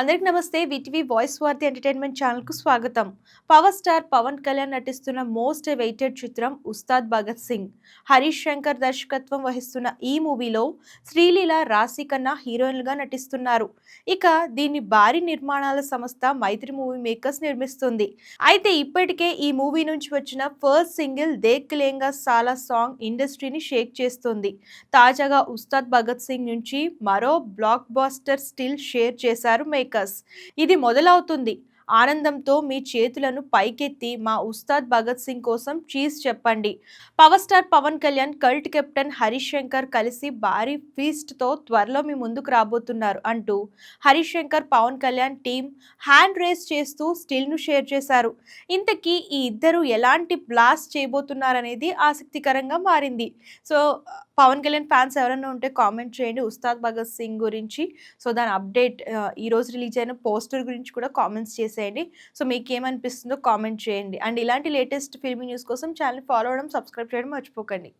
అందరికి నమస్తే. VTV voice వార్త ఎంటర్టైన్మెంట్ ఛానల్ కు స్వాగతం. పవర్ స్టార్ పవన్ కళ్యాణ్ నటిస్తున్న మోస్ట్ వెయిటెడ్ చిత్రం ఉస్తాద్ భగత్ సింగ్. హరీష్ శంకర్ దర్శకత్వం వహిస్తున్న ఈ మూవీలో శ్రీలీల, రాశి ఖన్నా హీరోయిన్లుగా నటిస్తున్నారు. ఇక దీన్ని భారీ నిర్మాణాల సంస్థ మైత్రి మూవీ మేకర్స్ నిర్మిస్తుంది. అయితే ఇప్పటికే ఈ మూవీ నుంచి వచ్చిన ఫస్ట్ సింగిల్ దేక్ లేంగా సాలా సాంగ్ ఇండస్ట్రీని షేక్ చేస్తుంది. తాజాగా ఉస్తాద్ భగత్ సింగ్ నుంచి మరో బ్లాక్ బాస్టర్ స్టిల్ షేర్ చేశారు మేకర్స్. ఇది మొదలవుతుంది. ఆనందంతో మీ చేతులను పైకెత్తి మా ఉస్తాద్ భగత్ సింగ్ కోసం చీజ్ చెప్పండి. Power star Pawan Kalyan, cult captain Harish Shankar కలిసి భారీ ఫీస్ట్ తో త్వరలో మీ ముందుకు రాబోతున్నారు అంటూ Harish Shankar, Pawan Kalyan team hand raise చేస్తూ స్టిల్ ను షేర్ చేశారు. ఇంతకీ ఈ ఇద్దరు ఎలాంటి బ్లాస్ట్ చేయబోతున్నారనేది ఆసక్తికరంగా మారింది. సో పవన్ కళ్యాణ్ ఫ్యాన్స్ ఎవరైనా ఉంటే కామెంట్ చేయండి ఉస్తాద్ భగత్ సింగ్ గురించి. సో దాని అప్డేట్ ఈరోజు రిలీజ్ అయిన పోస్టర్ గురించి కూడా కామెంట్స్ చేసేయండి. సో మీకేమనిపిస్తుందో కామెంట్ చేయండి. అండ్ ఇలాంటి లేటెస్ట్ ఫిల్మీ న్యూస్ కోసం ఛానల్ ఫాలో అవ్వడం, సబ్స్క్రైబ్ చేయడం మర్చిపోకండి.